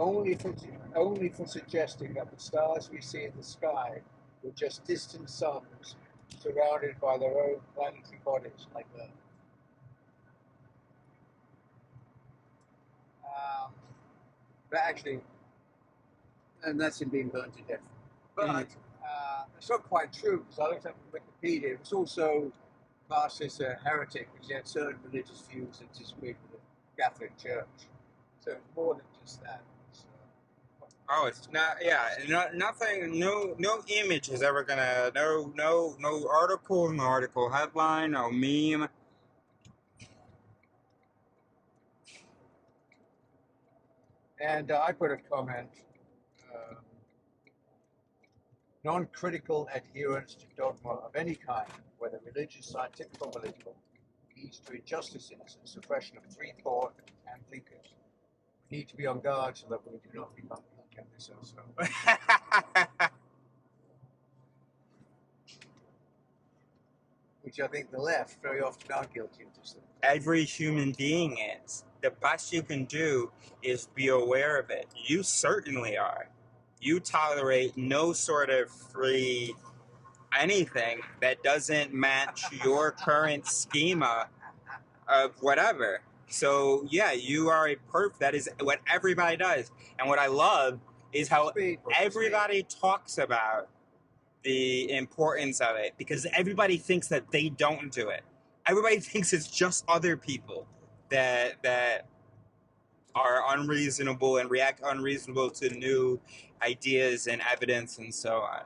only for suggesting that the stars we see in the sky were just distant suns surrounded by their own planetary bodies like Earth. But actually, and that's him being burned to death. But it's not quite true, because I looked up Wikipedia. It was also classed as a heretic because he had certain religious views that disagreed with the Catholic Church. So it's more than just that. Oh, it's not. Yeah, nothing. No image is ever gonna. No article headline, no meme. And I put a comment. Non-critical adherence to dogma of any kind, whether religious, scientific, or political, leads to injustices and suppression of free thought and thinkers. We need to be on guard so that we do not become this also. Which I think the left very often are guilty of this thing. Every human being is. The best you can do is be aware of it. You certainly are. You tolerate no sort of free anything that doesn't match your current schema of whatever. So yeah, you are a perf. That is what everybody does. And what I love is how everybody talks about the importance of it, because everybody thinks that they don't do it. Everybody thinks it's just other people that are unreasonable and react unreasonable to new ideas and evidence and so on.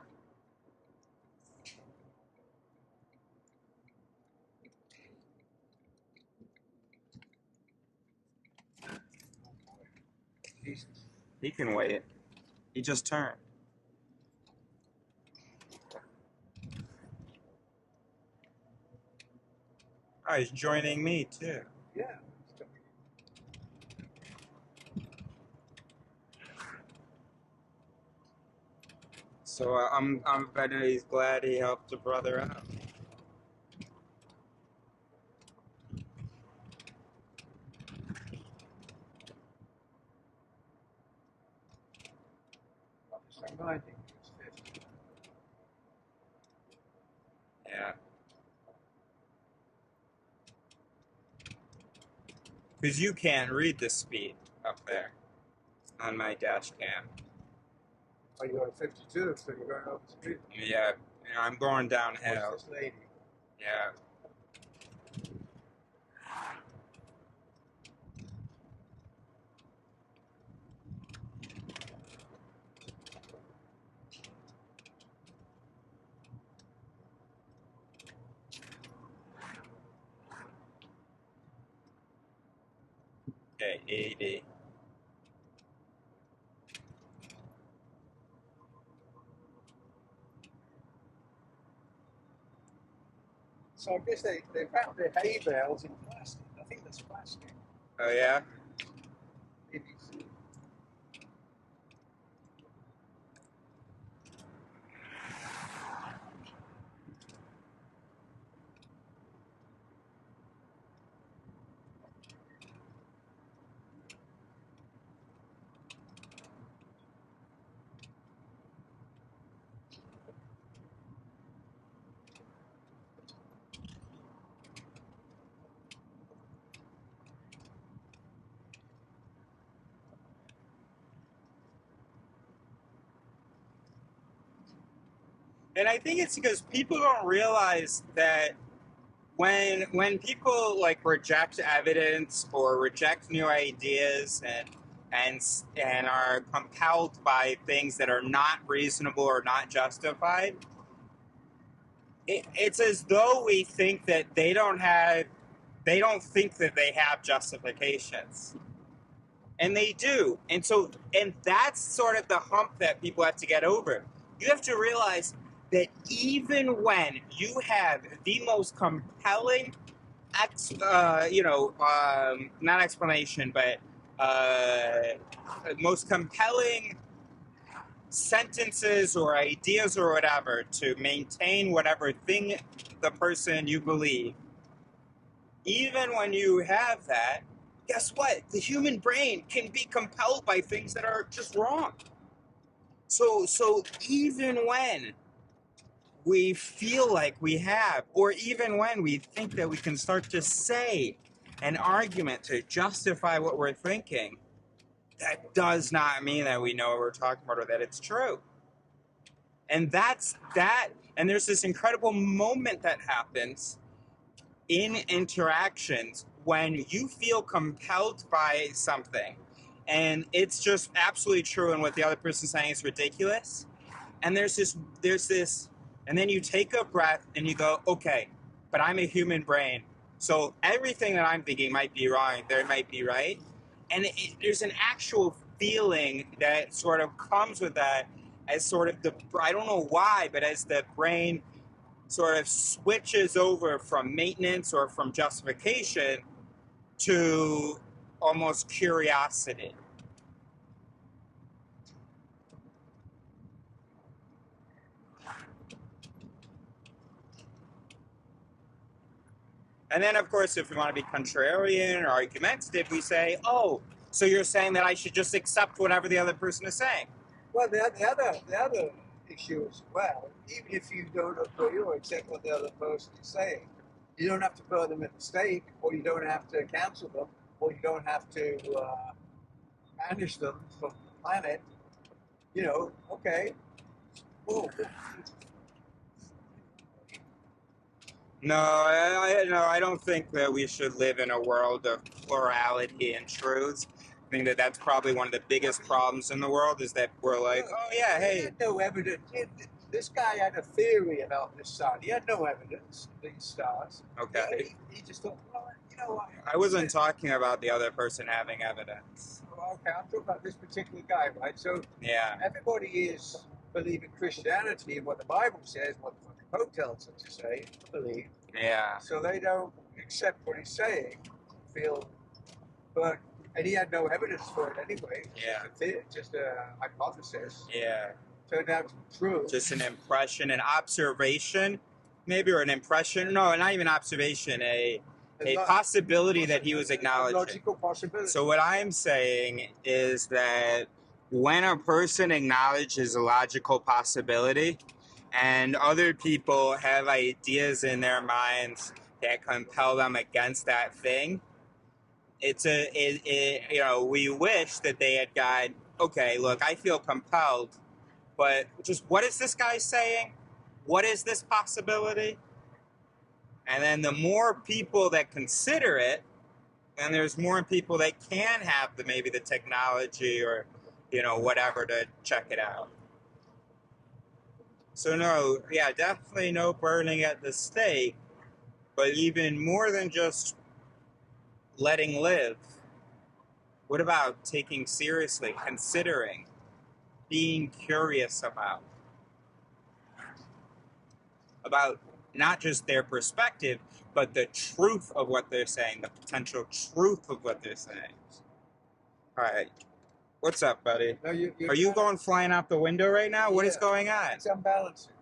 He can wait. He just turned. Oh, he's joining me too. Yeah. So I'm betting he's glad he helped a brother out. Yeah. Because you can't read the speed up there on my dash cam. Oh, you're at 52, so you're going over speed. Yeah, I'm going downhill. What's this lady? Yeah. Okay, 80. So I guess they found their hay bales in plastic. I think that's plastic. Oh, yeah? And I think it's because people don't realize that when people like reject evidence or reject new ideas and are compelled by things that are not reasonable or not justified, it's as though we think that they don't think that they have justifications. And they do. And that's sort of the hump that people have to get over. You have to realize that even when you have the most compelling, not explanation, but most compelling sentences or ideas or whatever to maintain whatever thing the person you believe, even when you have that, guess what? The human brain can be compelled by things that are just wrong. So even when we feel like we have, or even when we think that we can start to say an argument to justify what we're thinking, that does not mean that we know what we're talking about or that it's true. And that's that. And there's this incredible moment that happens in interactions when you feel compelled by something and it's just absolutely true and what the other person's saying is ridiculous. And there's this, and then you take a breath and you go, okay, but I'm a human brain. So everything that I'm thinking might be wrong, there might be right. And there's an actual feeling that sort of comes with that as sort of I don't know why, but as the brain sort of switches over from maintenance or from justification to almost curiosity. And then, of course, if we want to be contrarian or argumentative, we say, oh, so you're saying that I should just accept whatever the other person is saying. Well, the other issue as well, even if you don't agree or accept what the other person is saying, you don't have to burn them at the stake, or you don't have to cancel them, or you don't have to banish them from the planet. You know, okay, cool. No, I don't think that we should live in a world of plurality and truths. I think that that's probably one of the biggest problems in the world is that we're like, oh yeah, hey. He had no evidence. This guy had a theory about this sun. He had no evidence of these stars. Okay. He just thought, well, you know what? I wasn't talking about the other person having evidence. Okay, I'm talking about this particular guy, right? So yeah, everybody is believing Christianity and what the Bible says, what the Pope tells them to say, believe. Yeah. So they don't accept what he's saying, and he had no evidence for it anyway. Yeah. Just a hypothesis. Yeah. Turned out to be true. Just an impression, an observation, maybe, or an impression. No, not even observation. A possibility that he was acknowledging. Logical possibility. So what I'm saying is that when a person acknowledges a logical possibility and other people have ideas in their minds that compel them against that thing, we wish that they had gone, okay, look, I feel compelled, but just what is this guy saying? What is this possibility? And then the more people that consider it, then there's more people that can have maybe the technology or, whatever to check it out. So no, yeah, definitely no burning at the stake, but even more than just letting live. What about taking seriously, considering, being curious about not just their perspective, but the truth of what they're saying, the potential truth of what they're saying. All right. What's up, buddy? No, Are you going flying out the window right now? What is going on? It's unbalancing.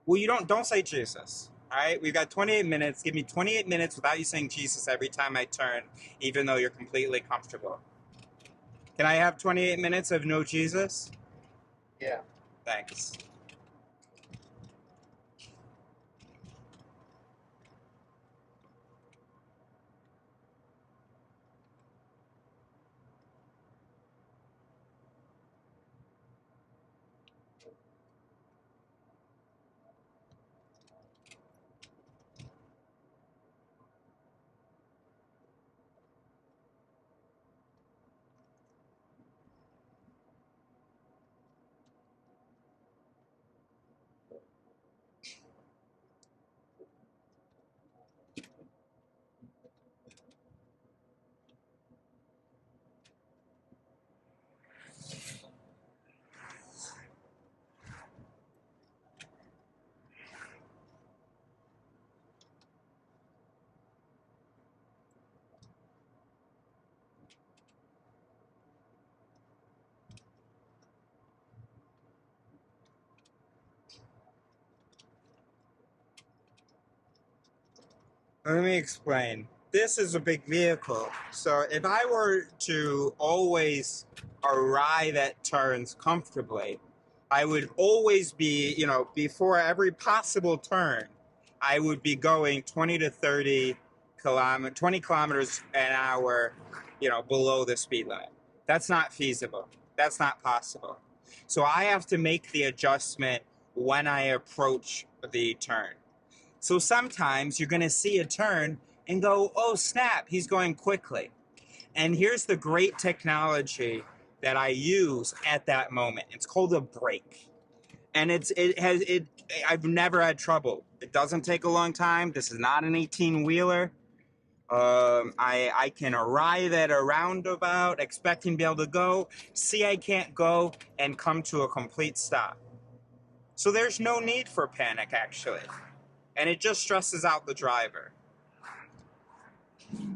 Well, you don't say Jesus. All right? We've got 28 minutes. Give me 28 minutes without you saying Jesus every time I turn, even though you're completely comfortable. Can I have 28 minutes of no Jesus? Yeah. Thanks. Let me explain. this is a big vehicle. So if I were to always arrive at turns comfortably, I would always be, before every possible turn, I would be going 20 to 20 kilometers an hour, below the speed limit. That's not feasible. That's not possible. So I have to make the adjustment when I approach the turn. So sometimes you're going to see a turn and go, oh snap, he's going quickly. And here's the great technology that I use at that moment. It's called a brake. And I've never had trouble. It doesn't take a long time. This is not an 18-wheeler. I can arrive at a roundabout expecting to be able to go, see I can't go, and come to a complete stop. So there's no need for panic, actually. And it just stresses out the driver.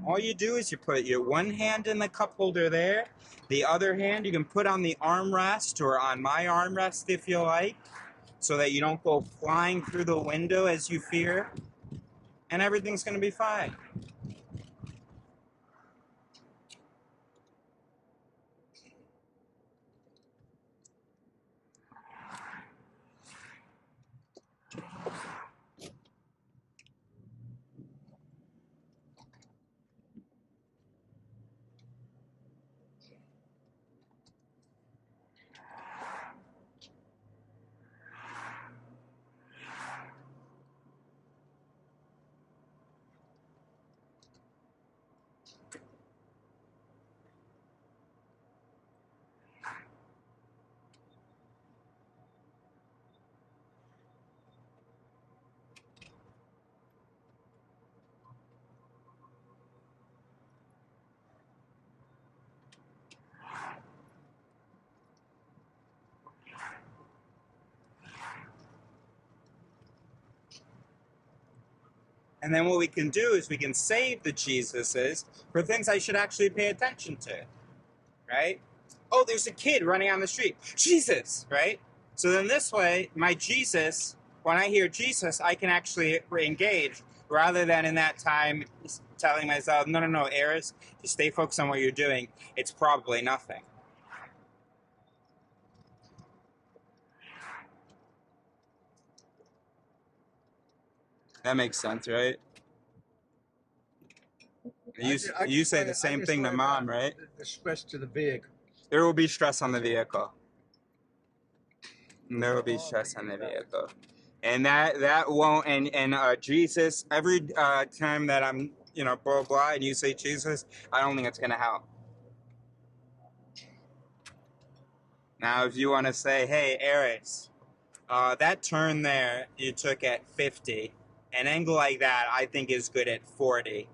All you do is you put your one hand in the cup holder there. The other hand you can put on the armrest or on my armrest if you like, so that you don't go flying through the window as you fear. And everything's going to be fine. And then what we can do is we can save the Jesuses for things I should actually pay attention to, right? Oh, there's a kid running on the street. Jesus, right? So then this way, my Jesus, when I hear Jesus, I can actually engage rather than in that time telling myself, no, Eris, just stay focused on what you're doing. It's probably nothing. That makes sense, right? You say the same thing to Mom, right? The stress to the vehicle. There will be stress on the vehicle. There will be stress on the vehicle. And that won't, and Jesus, every time that I'm, blah, blah, and you say Jesus, I don't think it's going to help. Now, if you want to say, hey, Eris, that turn there you took at 50, an angle like that I think is good at 40.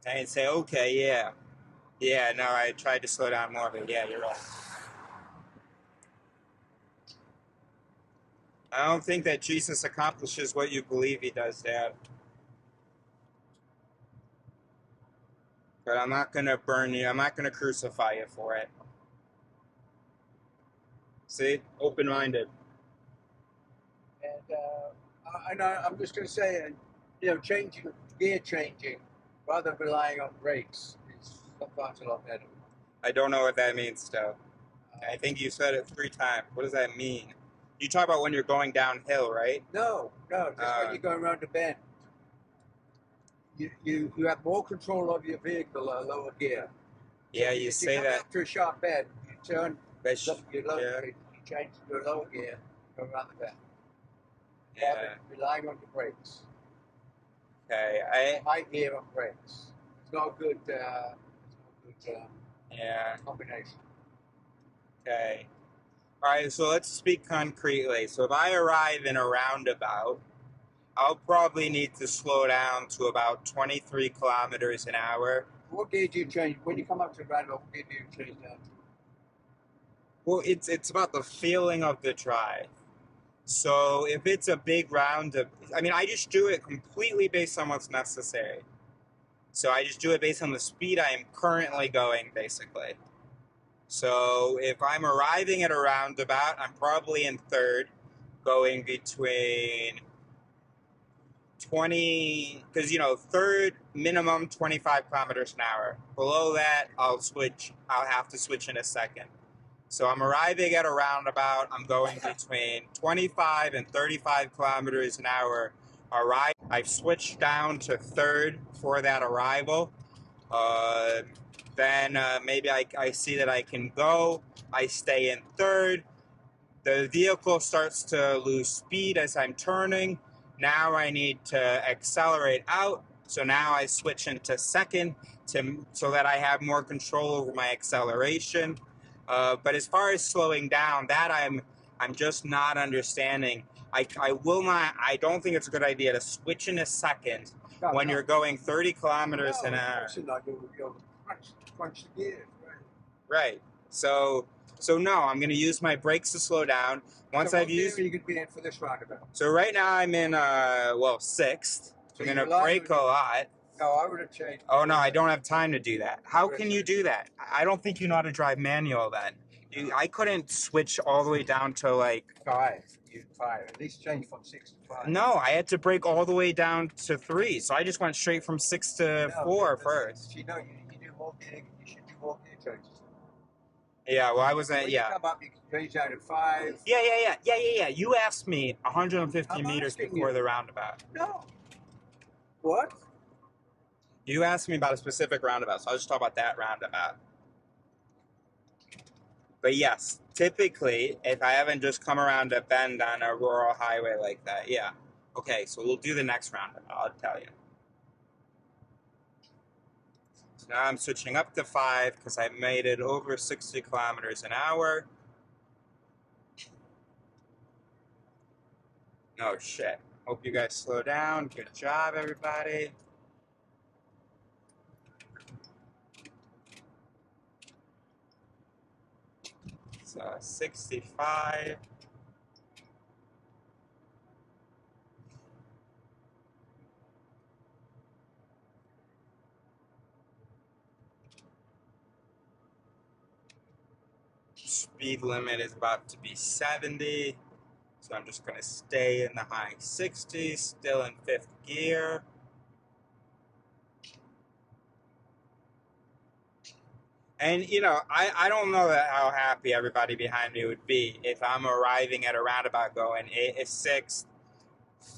And say, okay, yeah. Yeah, no, I tried to slow down more, but yeah, you're right. I don't think that Jesus accomplishes what you believe he does, Dad. But I'm not going to burn you. I'm not going to crucify you for it. See? Open-minded. And I'm just going to say, gear changing, rather than relying on brakes, is sometimes a lot better. I don't know what that means, Stowe. I think you said it 3 times. What does that mean? You talk about when you're going downhill, right? No, just when you're going around a bend. You have more control of your vehicle at a lower gear. Yeah, you say that. After a sharp bend, you turn, you change to a lower gear, go around the bend. Yeah. Relying on the brakes. Okay, high gear on brakes. It's not good. Combination. Okay. All right. So let's speak concretely. So if I arrive in a roundabout, I'll probably need to slow down to about 23 kilometers an hour. What gear do you change when you come up to the roundabout? What gear do you change down to? Well, it's about the feeling of the drive. So if it's a big roundabout, I just do it completely based on what's necessary. So I just do it based on the speed I am currently going, basically. So if I'm arriving at a roundabout, I'm probably in third, going between 20, because, third minimum 25 kilometers an hour. Below that, I'll have to switch in a second. So I'm arriving at a roundabout. I'm going between 25 and 35 kilometers an hour. I've switched down to third for that arrival. Then maybe I see that I can go. I stay in third. The vehicle starts to lose speed as I'm turning. Now I need to accelerate out. So now I switch into second so that I have more control over my acceleration. But as far as slowing down, that I'm just not understanding. I don't think it's a good idea to switch in a second when you're going 30 kilometers an hour. You'll crunch the gears, right? So no, I'm going to use my brakes to slow down. Once so I've used. You could be in for this roundabout. So right now I'm in sixth. So I'm going to brake a lot. No, I would have changed. Oh no, I don't have time to do that. How can you do that? I don't think you know how to drive manual then. I couldn't switch all the way down to like five. At least change from 6 to 5. No, I had to brake all the way down to 3. So I just went straight from 6 to 4 first. You know, you do more gear. You should do more gear changes. Yeah, well, I wasn't. When yeah. You come up, you can change down to 5. Yeah. You asked me 150 meters before the roundabout. No. What? You asked me about a specific roundabout, so I'll just talk about that roundabout. But yes, typically, if I haven't just come around a bend on a rural highway like that, yeah. Okay, so we'll do the next roundabout, I'll tell you. So now I'm switching up to 5 because I made it over 60 kilometers an hour. Oh shit. Hope you guys slow down. Good job, everybody. So 65. Speed limit is about to be 70. So I'm just going to stay in the high 60s, still in 5th gear. And, you know, I don't know how happy everybody behind me would be if I'm arriving at a roundabout going 6th,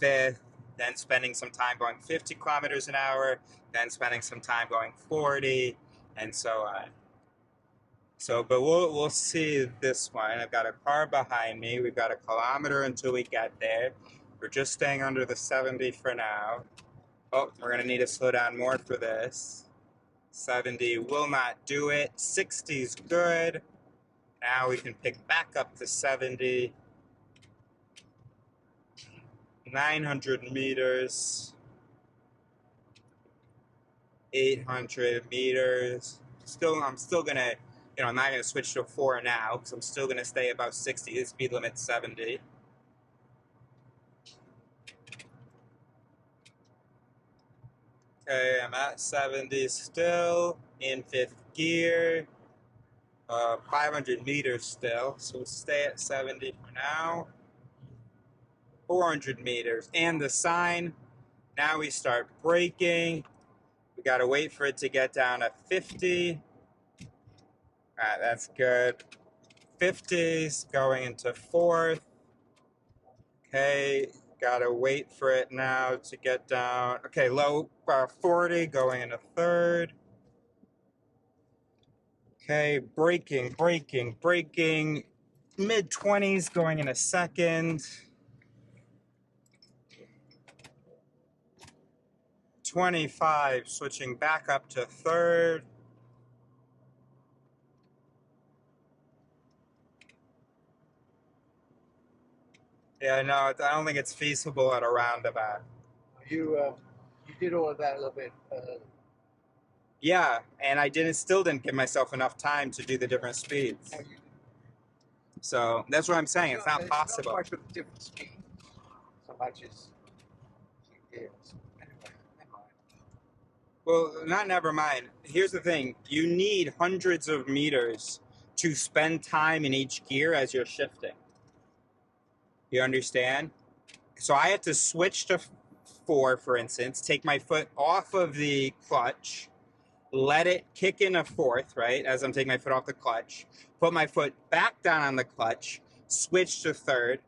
5th, then spending some time going 50 kilometers an hour, then spending some time going 40, and so on. So, but we'll see this one. I've got a car behind me. We've got a kilometer until we get there. We're just staying under the 70 for now. Oh, we're going to need to slow down more for this. 70 will not do it. 60 is good. Now we can pick back up to 70. 900 meters. 800 meters. I'm still going to, I'm not going to switch to 4 now because I'm still going to stay about 60. The speed limit's 70. Okay, I'm at 70 still, in 5th gear, 500 meters still, so we'll stay at 70 for now. 400 meters, and the sign, now we start braking. We gotta wait for it to get down to 50. Alright, that's good. 50s, going into 4th. Okay. Gotta wait for it now to get down. Okay, low 40, going into 3rd. Okay, braking. Mid-20s, going into 2nd. 25, switching back up to 3rd. Yeah, no, I don't think it's feasible at a roundabout. You did all of that a little bit. Yeah, and I still didn't give myself enough time to do the different speeds. So that's what I'm saying. It's not possible. Not much of a different speed. So much as anyway, never mind. Well, never mind. Here's the thing. You need hundreds of meters to spend time in each gear as you're shifting. You understand? So I had to switch to 4, for instance, take my foot off of the clutch, let it kick in a 4th, right, as I'm taking my foot off the clutch, put my foot back down on the clutch, switch to 3rd,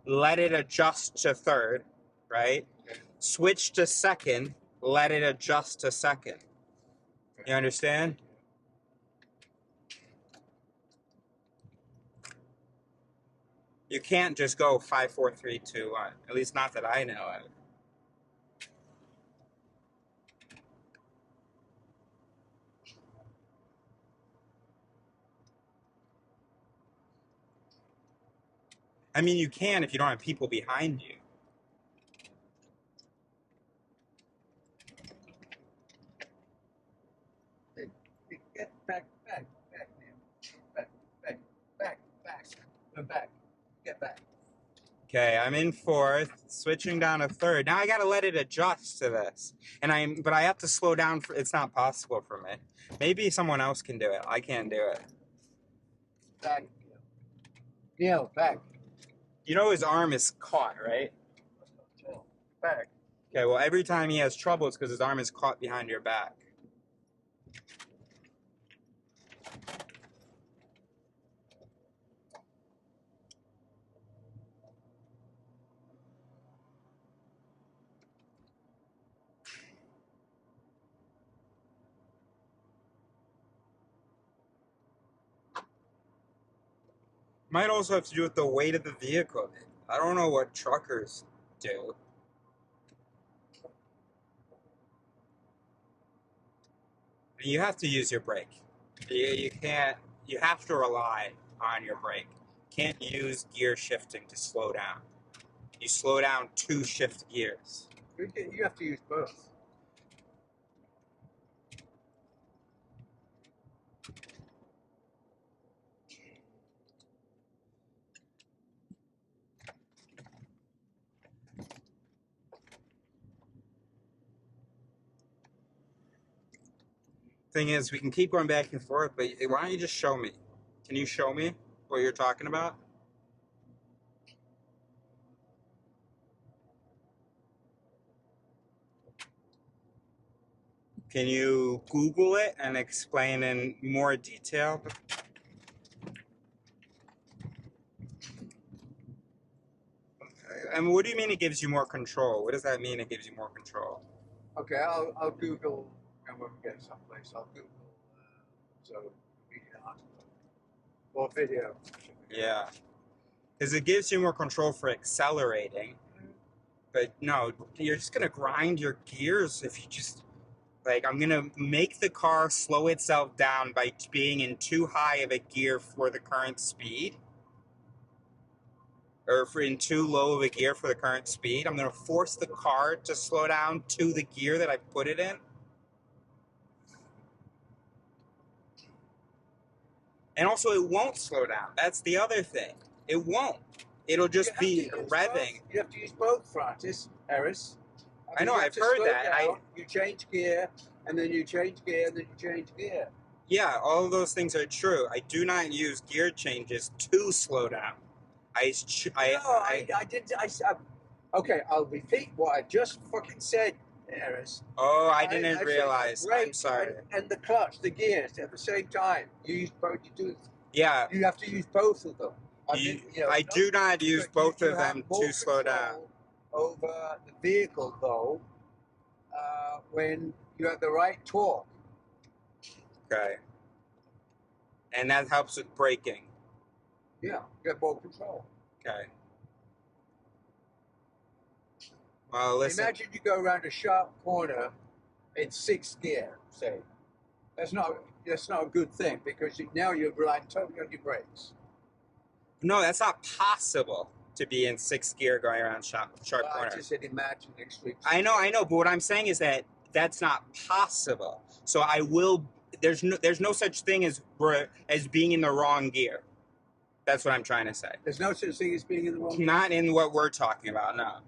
let it adjust to 3rd, right? Switch to 2nd, let it adjust to 2nd. You understand? You can't just go 5, 4, 3, 2, 1. At least not that I know of. I mean, you can if you don't have people behind you. Get back, Neil. Back. Get back. Okay, I'm in 4th, switching down to 3rd. Now I gotta let it adjust to this, but I have to slow down. It's not possible for me. Maybe someone else can do it. I can't do it. Back, Neil, back. You know his arm is caught, right? Back. Okay, well, every time he has trouble, it's because his arm is caught behind your back. Might also have to do with the weight of the vehicle. I don't know what truckers do. You have to use your brake. You can't. You have to rely on your brake. Can't use gear shifting to slow down. You slow down to shift gears. You have to use both. Thing is, we can keep going back and forth, but why don't you just show me? Can you show me what you're talking about? Can you Google it and explain in more detail? And what do you mean it gives you more control? What does that mean it gives you more control? Okay, I'll Google, and when we get someplace, I'll Google or video. Yeah. Because it gives you more control for accelerating. But no, you're just going to grind your gears if you just... Like, I'm going to make the car slow itself down by being in too high of a gear for the current speed. Or in too low of a gear for the current speed. I'm going to force the car to slow down to the gear that I put it in. And also, it won't slow down. That's the other thing. It won't. It'll just be revving. You have to use both, Francis Harris. I know, I've heard that. You change gear, and then you change gear, and then you change gear. Yeah, all of those things are true. I do not use gear changes to slow down. Okay, I'll repeat what I just fucking said, Harris. Oh, I didn't realize. I'm sorry. And the clutch, the gears at the same time. You use both. Yeah. You have to use both of them. I do not use both of them to slow down. Over the vehicle, though, when you have the right torque. Okay. And that helps with braking. Yeah, you have more control. Okay. Well, listen. Imagine you go around a sharp corner in 6th gear, say. That's not a good thing because now you're relying totally on your brakes. No, that's not possible to be in 6th gear going around sharp corner. I just said imagine extreme. I know, but what I'm saying is that that's not possible. So I will. There's no such thing as being in the wrong gear. That's what I'm trying to say. There's no such thing as being in the wrong gear? Not in what we're talking about, no.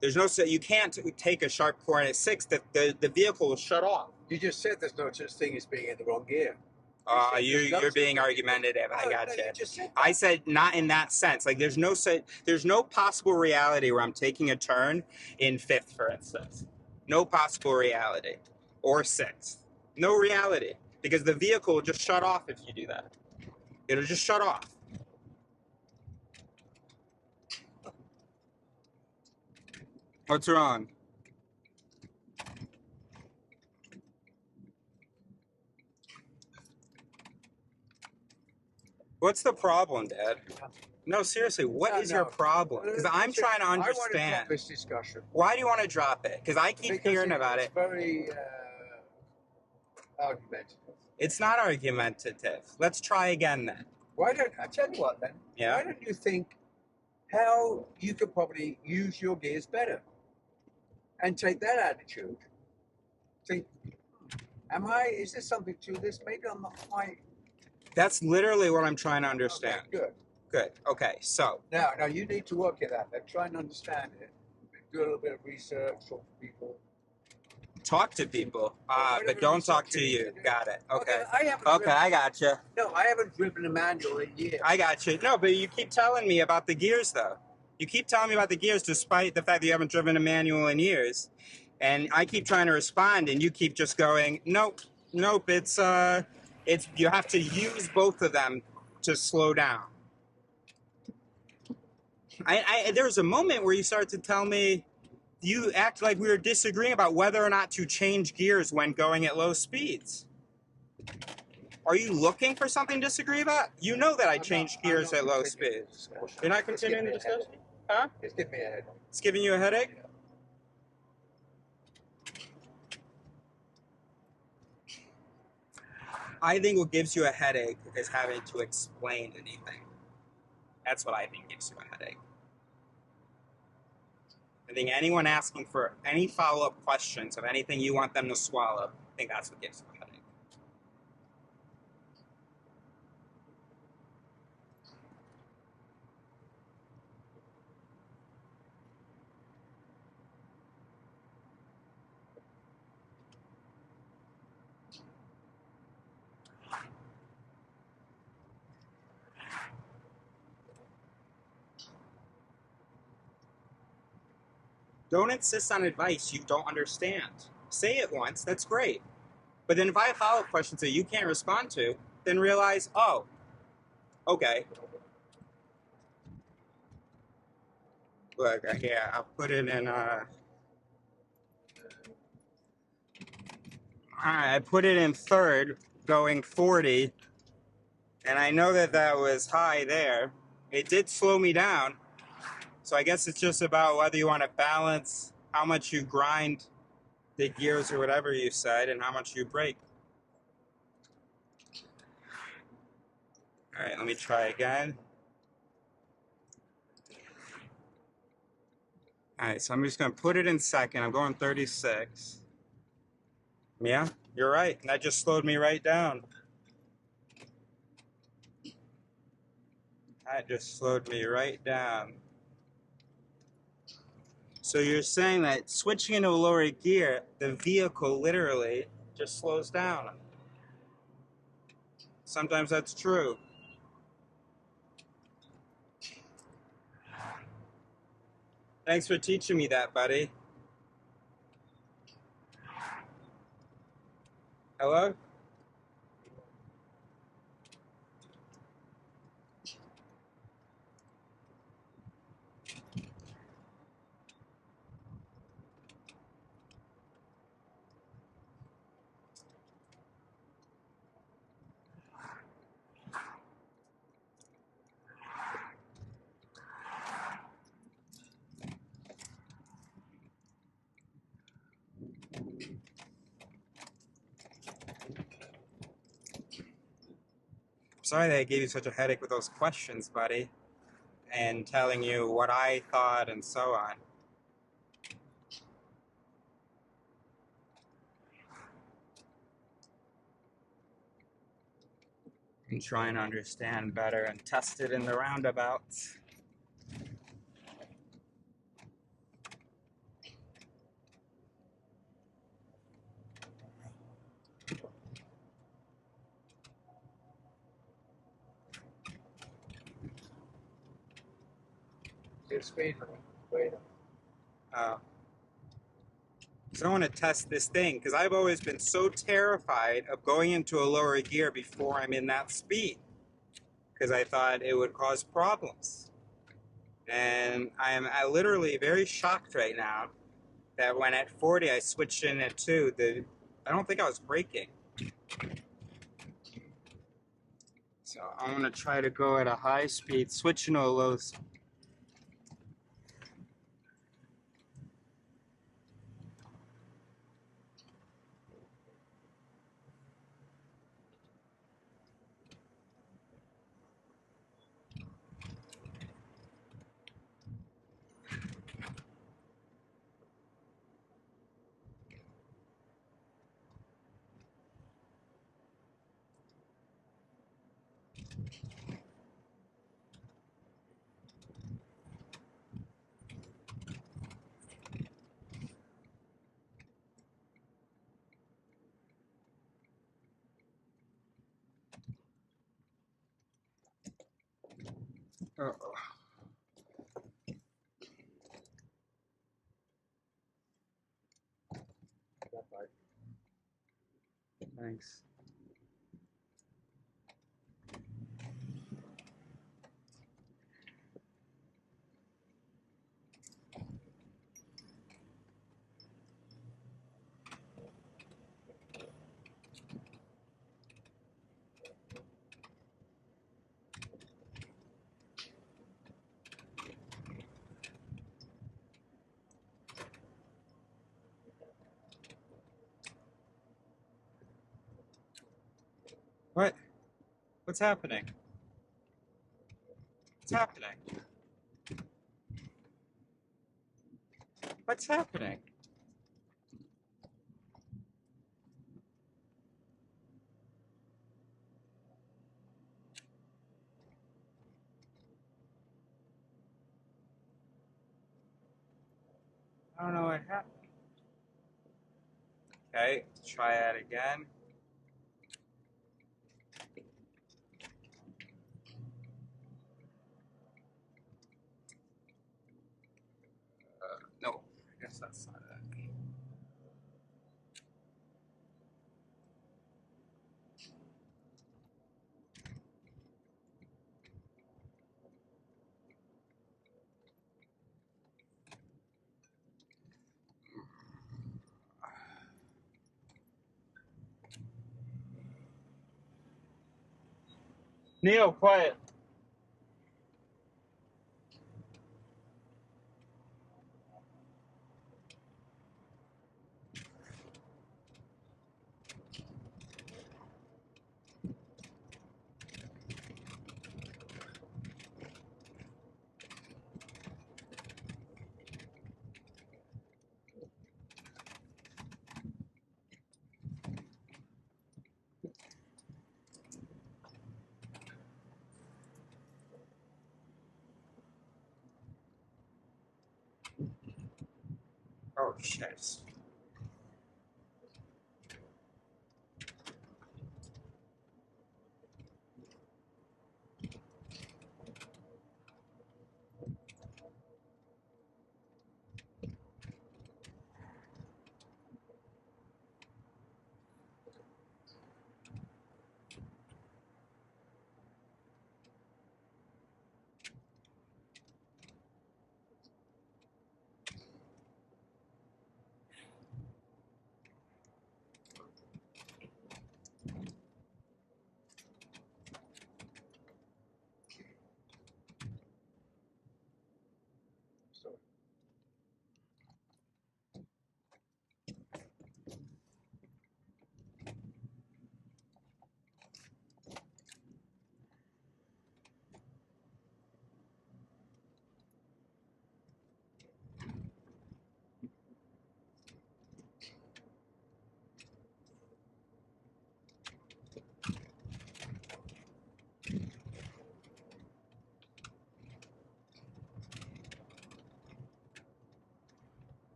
There's no, you can't take a sharp corner at 6th, the vehicle will shut off. You just said there's no such thing as being in the wrong gear. You're being argumentative. I got no, you. you just said that. I said not in that sense. Like there's no possible reality where I'm taking a turn in fifth, for instance. No possible reality, or sixth. No reality because the vehicle will just shut off if you do that. It'll just shut off. What's wrong? What's the problem, Dad? No, seriously, what is your problem? Because I'm trying to understand. I want to drop this discussion. Why do you want to drop it? Because I keep hearing about it. It's very argumentative. It's not argumentative. Let's try again then. I tell you what then? Yeah. Why don't you think how you could probably use your gears better? And take that attitude. Think, is there something to this? Maybe I'm not quite. That's literally what I'm trying to understand. Okay, good. Okay, so. Now you need to work it out. Try and understand it. Do a little bit of research, talk to people. Talk to people, but don't talk to you. Got it. Okay. I got you. No, I haven't driven a manual in years. I got you. No, but you keep telling me about the gears, though. You keep telling me about the gears despite the fact that you haven't driven a manual in years. And I keep trying to respond, and you keep just going, nope, it's you have to use both of them to slow down. There was a moment where you started to tell me, you act like we were disagreeing about whether or not to change gears when going at low speeds. Are you looking for something to disagree about? You know that I change gears at low speeds. You're not continuing the discussion? Huh? It's giving me a headache. It's giving you a headache? Yeah. I think what gives you a headache is having to explain anything. That's what I think gives you a headache. I think anyone asking for any follow-up questions of anything you want them to swallow, I think that's what gives you a headache. Don't insist on advice you don't understand. Say it once, that's great. But then if I have follow-up questions that you can't respond to, then realize, oh, okay. Look, yeah, I'll put it in, I put it in third, going 40, and I know that was high there. It did slow me down. So I guess it's just about whether you want to balance how much you grind the gears or whatever you said and how much you brake. All right, let me try again. All right, so I'm just going to put it in second. I'm going 36. Yeah, you're right. That just slowed me right down. That just slowed me right down. So you're saying that switching into a lower gear, the vehicle literally just slows down. Sometimes that's true. Thanks for teaching me that, buddy. Hello? Sorry that I gave you such a headache with those questions, buddy, and telling you what I thought and so on. I'm trying to understand better and test it in the roundabouts. Your speed limit. Wait. So I want to test this thing because I've always been so terrified of going into a lower gear before I'm in that speed because I thought it would cause problems. And I literally very shocked right now that when at 40 I switched in at 2, I don't think I was braking. So I'm going to try to go at a high speed, switch into a low speed. Uh-oh. Thanks. What? What's happening? What's happening? What's happening? I don't know what happened. Okay, let's try that again. No, I guess that's not it. Neil, quiet. Oh, shit.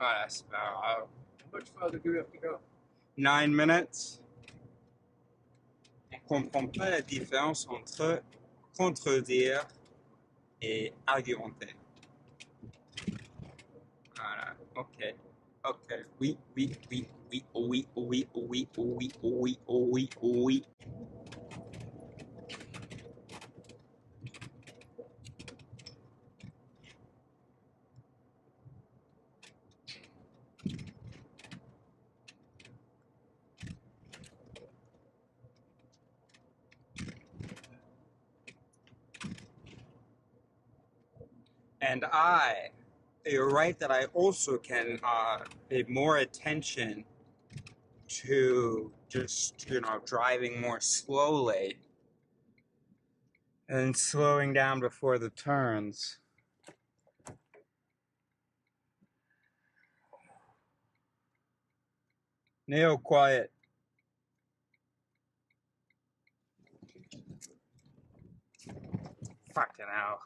Oh, that's about out. much further do we have to go? 9 minutes. On ne comprend pas la différence entre contredire et argumenter. Voilà, ok. Ok, oui, oui, oui, oui, oui, oui, oui, oui, oui, oui, oui. And you're right that I also can pay more attention to just, driving more slowly and slowing down before the turns. Neo, quiet. Fucking hell.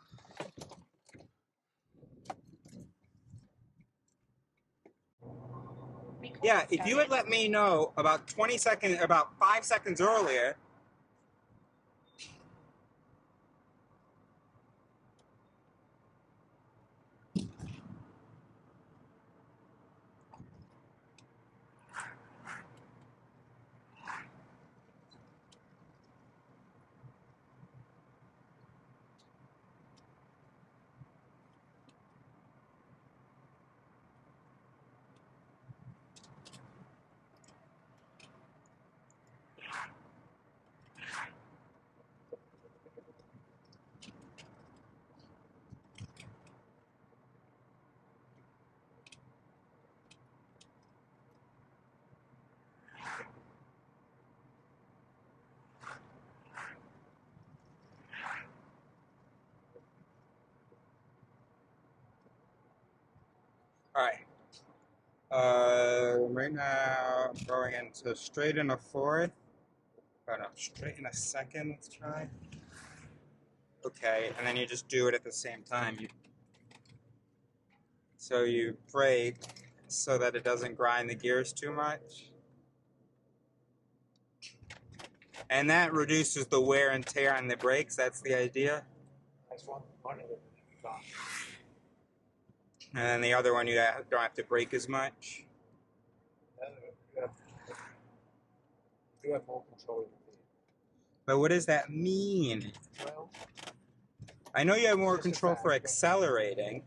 Yeah, if you had let me know about 5 seconds earlier. All right. Right now, I'm going into straight in a fourth. Oh no, straight in a second. Let's try. Okay, and then you just do it at the same time. So you brake so that it doesn't grind the gears too much. And that reduces the wear and tear on the brakes. That's the idea. That's one of them. And then the other one, you don't have to brake as much. You have more control. But what does that mean? Well, I know you have more control for accelerating.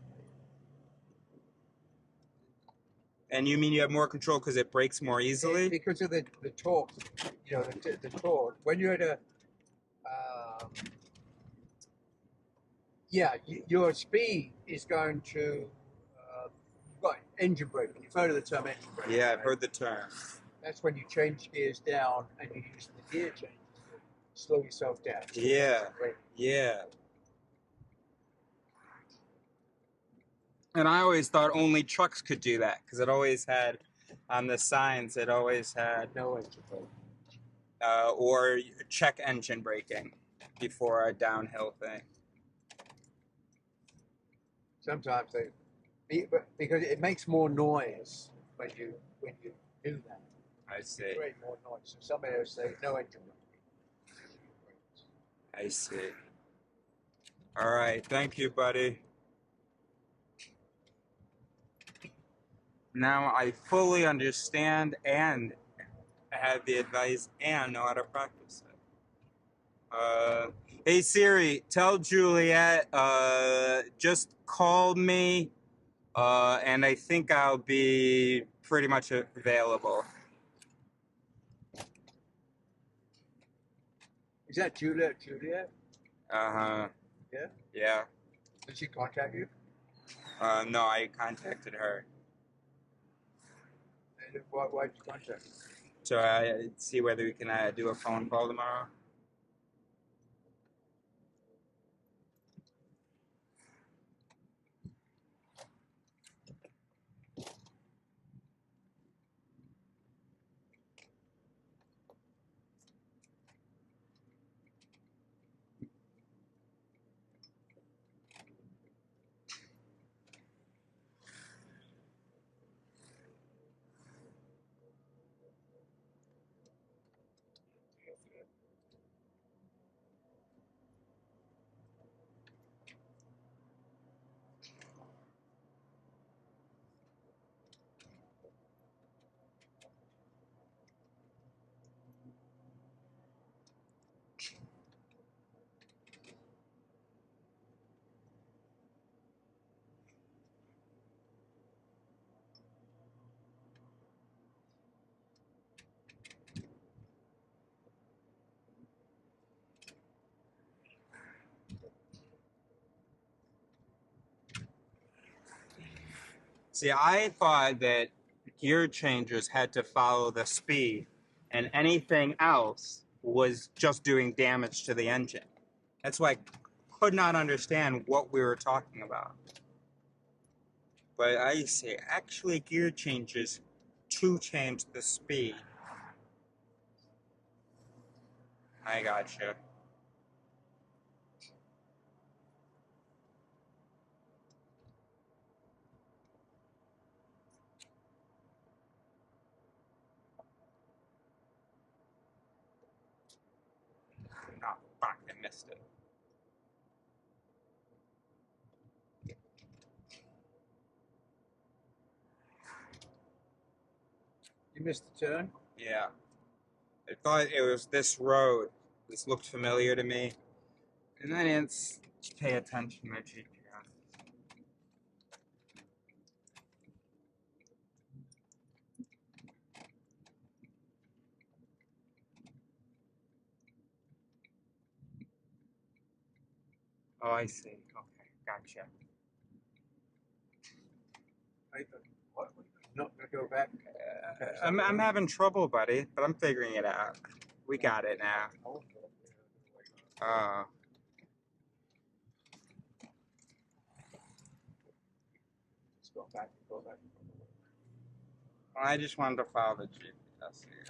And you mean you have more control because it brakes more easily? Because of the torque, the torque. When you're at a, your speed is going to, engine braking. You've heard of the term engine braking. Yeah, I've heard the term. That's when you change gears down and you use the gear change to slow yourself down. Yeah. And I always thought only trucks could do that because it always had, on the signs, it always had no engine braking. Or check engine braking before a downhill thing. Sometimes because it makes more noise when you do that. I see. You create more noise. So somebody will say no engine braking. I see. All right, thank you, buddy. Now I fully understand and have the advice and know how to practice it. Hey Siri, tell Juliet, just call me, and I think I'll be pretty much available. Is that Juliet? Uh-huh. Yeah? Yeah. Did she contact you? No, I contacted her. And why did you contact her? So I see whether we can do a phone call tomorrow. See, I thought that gear changes had to follow the speed, and anything else was just doing damage to the engine. That's why I could not understand what we were talking about. But I say, actually, gear changes to change the speed. I gotcha. Oh, fuck, I missed it. You missed the turn? Yeah. I thought it was this road. This looked familiar to me. And I didn't pay attention to my GPS. Oh, I see. Okay, gotcha. What? Not going to go back? I'm having trouble, buddy, but I'm figuring it out. We got it now. Let's go back. I just wanted to follow the GPS here.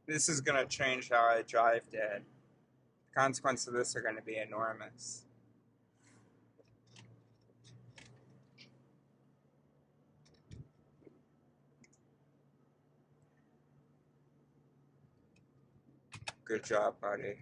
This is going to change how I drive, Dad. The consequences of this are going to be enormous. Good job, buddy.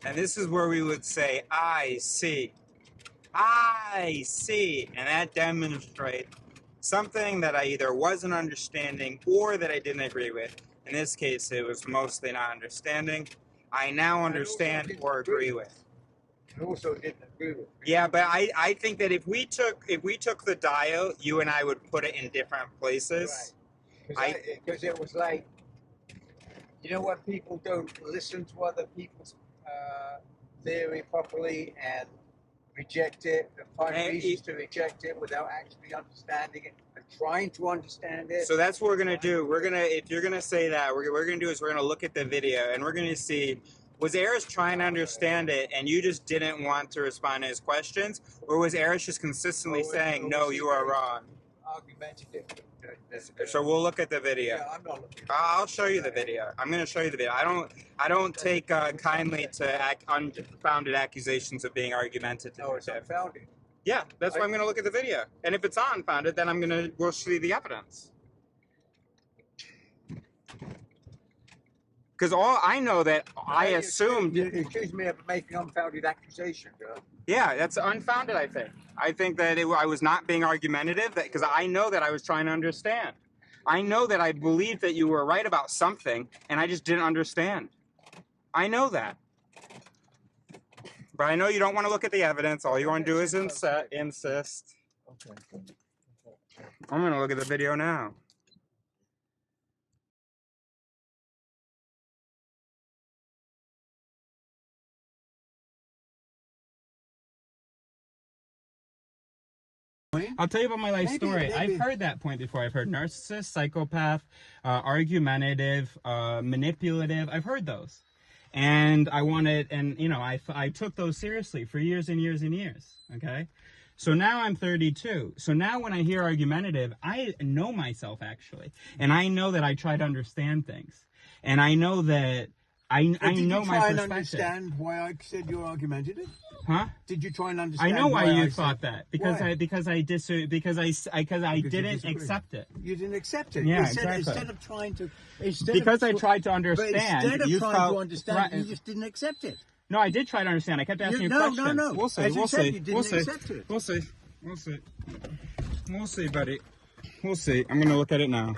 And this is where we would say, I see. I see. And that demonstrates something that I either wasn't understanding or that I didn't agree with. In this case, it was mostly not understanding. I now understand or agree with. I also didn't agree with. Yeah, but I think that if we took the dial, you and I would put it in different places. Right. Because it was like, you know, when people don't listen to other people's theory properly and reject it, and find reasons to reject it without actually understanding it and trying to understand it. So that's what we're gonna do. If you're gonna say that, what we're gonna do is we're gonna look at the video and we're gonna see, was Eris trying to understand it and you just didn't want to respond to his questions, or was Eris just consistently saying, no, you are wrong? Argumentative. So we'll look at the video. Yeah, I'm not looking. I'll show you the video. I'm going to show you the video. I don't take kindly to unfounded accusations of being argumentative. No, it's unfounded. Yeah, that's why I'm going to look at the video. And if it's unfounded, then we'll see the evidence. Because all I know that I assumed. You accuse me of making unfounded accusations, Yeah, that's unfounded, I think. I think that I was not being argumentative because I know that I was trying to understand. I know that I believed that you were right about something and I just didn't understand. I know that. But I know you don't want to look at the evidence. All you want to do is insist. Okay. I'm going to look at the video now. I'll tell you about my life story. I've heard that point before. I've heard narcissist, psychopath, argumentative, manipulative. I've heard those. And I wanted, and you know, I took those seriously for years and years and years. Okay. So now I'm 32. So now when I hear argumentative, I know myself actually. And I know that I try to understand things. And I know that I know my perspective. Did you try and understand why I said you're argumentative? Huh? Did you try and understand? I know why you I thought that because why? I didn't accept it. You didn't accept it. Yeah, exactly. Instead of trying to, I tried to understand. Instead of you trying felt, to understand, you just didn't accept it. No, I did try to understand. I kept asking you questions. No. We'll see. As We'll you said, see. you didn't We'll see. accept it. We'll see. We'll see. We'll see, buddy. We'll see. I'm gonna look at it now.